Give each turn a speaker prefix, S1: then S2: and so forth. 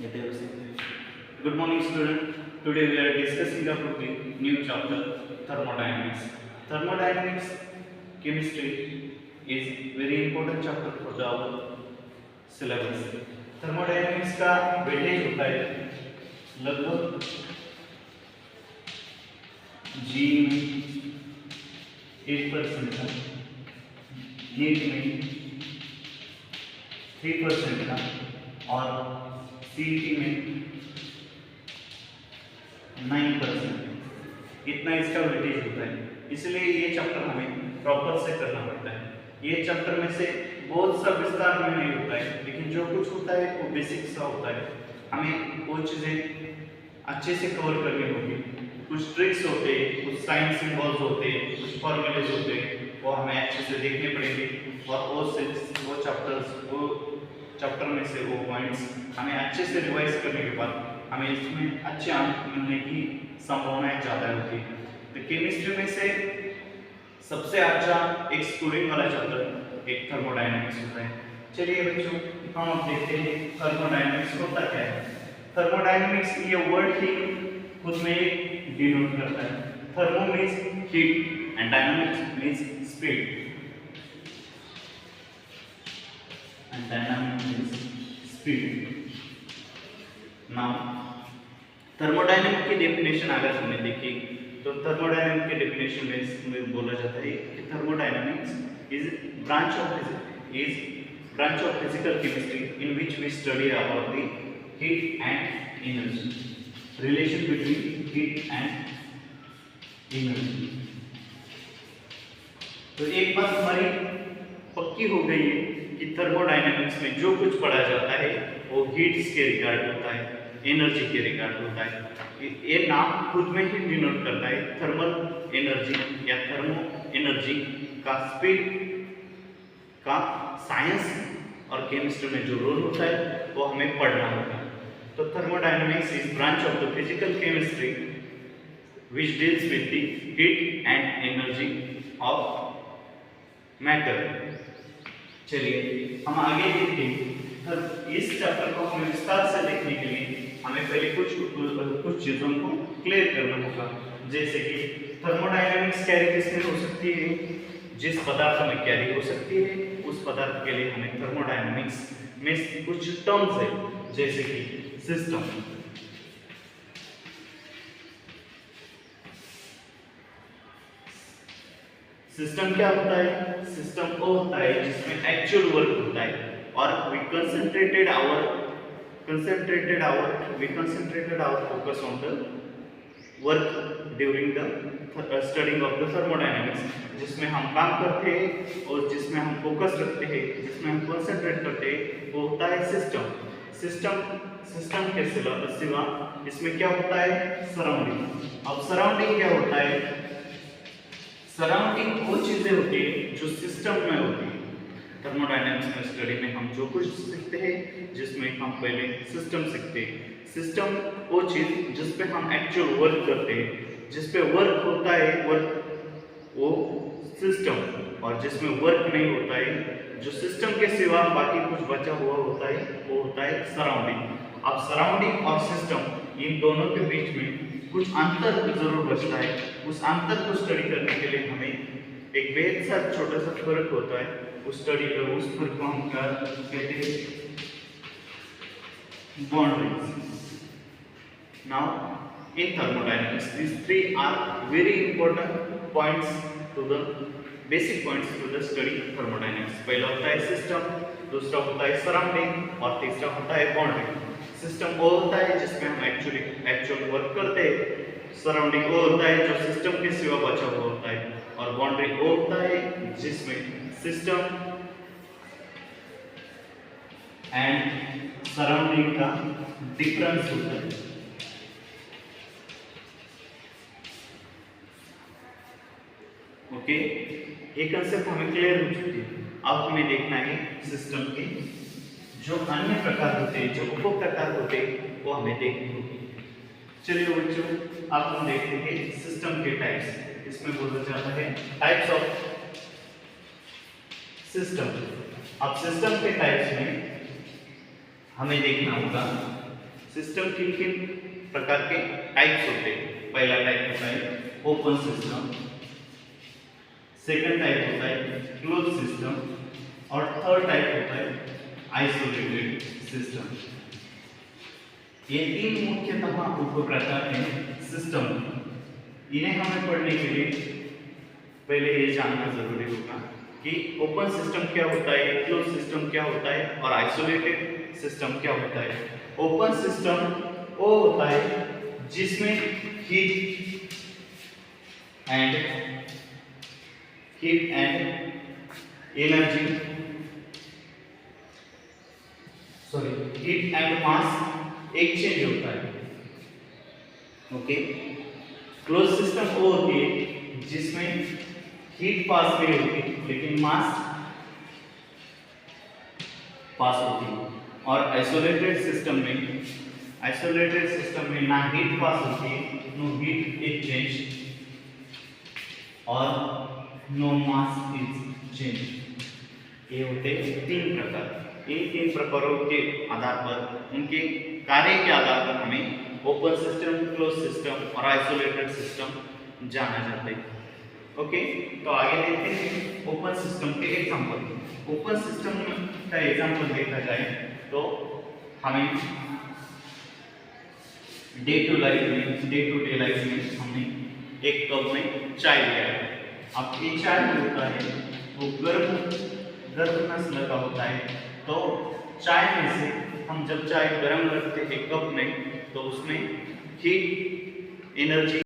S1: Good morning, student. Today we are discussing about the new chapter, thermodynamics. Thermodynamics chemistry is very important chapter for the our syllabus. Thermodynamics का weightage होता है लगभग जी में 8% का, NEET में 3% का और सीईटी में 9%। इतना इसका वेटेज होता है, इसलिए ये चैप्टर हमें प्रॉपर से करना पड़ता है। ये चैप्टर में से बहुत सा विस्तार में नहीं होता है, लेकिन जो कुछ होता है वो बेसिक सा होता है। हमें वो चीज़ें अच्छे से कवर करनी होगी। कुछ ट्रिक्स होते हैं, कुछ साइंस सिंबल्स होते हैं, कुछ फॉर्मूलेज होते हैं, वो हमें अच्छे से देखने पड़ेंगे और वो चैप्टर में से वो पॉइंट्स हमें अच्छे से रिवाइज करने के बाद हमें इसमें अच्छे अंक मिलने की संभावनाएं ज़्यादा होती है। तो केमिस्ट्री में से सबसे अच्छा एक स्कोरिंग वाला चैप्टर एक थर्मोडायनेमिक्स होता है। चलिए बच्चों, हम अब देखते हैं थर्मोडायनेमिक्स होता क्या है। थर्मोडायनेमिक्स ये वर्ड ही खुद में एक डिनोट करता है। Thermo means heat and dynamics means speed and dynamic means speed. Now thermodynamic की डेफिनेशन अगर हमने देखी तो थर्मोडायनामिक के डेफिनेशन में बोला जाता है कि thermodynamics is branch of physical chemistry in which we study about the heat and energy, relation between heat and energy. तो एक बात हमारी पक्की हो गई है कि थर्मोडायनामिक्स में जो कुछ पढ़ा जाता है वो हीट्स के रिगार्ड होता है, एनर्जी के रिगार्ड होता है। ये नाम खुद में ही डिनोट करता है थर्मल एनर्जी या थर्मो एनर्जी का स्पीड का साइंस और केमिस्ट्री में जो रोल होता है वो हमें पढ़ना होगा। तो thermodynamics is branch of the physical chemistry which deals with the heat and energy of matter. चलिए हम आगे देखते हैं। तो इस चैप्टर को हमें विस्तार से देखने के लिए हमें पहले कुछ चीज़ों को क्लियर करना होगा, जैसे कि थर्मोडायनामिक्स कैरी किसमें हो सकती है, जिस पदार्थ में कैरी हो सकती है उस पदार्थ के लिए हमें थर्मोडायनामिक्स में कुछ टर्म्स है, जैसे कि सिस्टम। सिस्टम क्या होता है? सिस्टम वो होता है जिसमें एक्चुअल वर्क होता है और we concentrated our focus on the work during the studying of the thermodynamics, जिसमें हम काम करते हैं और जिसमें हम फोकस रखते हैं, जिसमें हम कंसंट्रेट करते हैं, वो होता है सिस्टम के सिवा इसमें क्या होता है? सराउंडिंग। अब सराउंडिंग क्या होता है? सराउंडिंग वो चीजें होती है जो सिस्टम में होती है। थर्मोडायनामिक्स में स्टडी में हम जो कुछ सीखते हैं, जिसमें हम पहले सिस्टम सीखते हैं। सिस्टम वो चीज जिस पे हम एक्चुअल वर्क करते हैं, जिस पे वर्क होता है वो सिस्टम, और जिसमें वर्क नहीं होता है, जो सिस्टम के सिवा बाकी कुछ बचा हुआ होता है, वो होता है सराउंडिंग। अब सराउंडिंग और सिस्टम इन दोनों के बीच में कुछ अंतर जरूर बचता है। उस अंतर को स्टडी करने के लिए हमें एक बेहद सा छोटा सा फर्क होता है। उस फर्क को हम क्या कहते हैं? Boundaries. Now in thermodynamics these three are very important points to the basic points to the study thermodynamics। पहला होता है सिस्टम, दूसरा होता है सराउंडिंग और तीसरा होता है बाउंड्री। सिस्टम वो होता है जिसमें हम एक्चुअल वर्क करते हैं, सराउंडिंग वो होता है जो सिस्टम के सिवा बचा हुआ होता है, और बाउंड्री वो होता है जिसमें सिस्टम एंड सराउंडिंग का डिफरेंस होता है। ओके, ये कंसेप्ट हमें क्लियर हो चुकी है। अब हमें देखना है सिस्टम के जो अन्य प्रकार होते हैं, जो उप प्रकार होते हैं, वो हमें देखने होंगे। चलिए बच्चों, अब हम देखते हैं सिस्टम के टाइप्स। इसमें बोला जाता है टाइप्स ऑफ सिस्टम। अब सिस्टम के टाइप्स में हमें देखना होगा सिस्टम किन किन प्रकार के टाइप्स होते हैं? पहला टाइप होता है ओपन सिस्टम, सेकंड टाइप होता है क्लोज सिस्टम और थर्ड टाइप होता है आइसोलेटेड सिस्टम। ये तीन मुख्यतः उपप्रकार हैं सिस्टम। इन्हें हमें पढ़ने के लिए पहले ये जानना जरूरी होगा कि ओपन सिस्टम क्या होता है, क्लोज सिस्टम क्या होता है और आइसोलेटेड सिस्टम क्या होता है। ओपन सिस्टम वो होता है जिसमें heat and energy heat and mass exchange होता है। ओके, क्लोज सिस्टम वो होती है जिसमें हीट पास नहीं होती लेकिन मास पास होती है। और आइसोलेटेड सिस्टम में ना हीट पास होती है, नो हीट एक्सचेंज और नो मास इज चेंज। ये होते हैं तीन प्रकार। इन तीन प्रकारों के आधार पर, उनके कार्य के आधार पर हमें ओपन सिस्टम, क्लोज सिस्टम और आइसोलेटेड सिस्टम जाना जाता है। ओके, तो आगे देखते हैं ओपन सिस्टम के एग्जांपल। ओपन सिस्टम का एग्जांपल देखा जाए तो हमें डे टू डे लाइफ में हमने एक कप में चाय लिया है। अब ये चाय होता है वो गर्म नस्ल का होता है। तो चाय में से हम जब चाय गर्म रखते हैं कप में तो उसमें हीट एनर्जी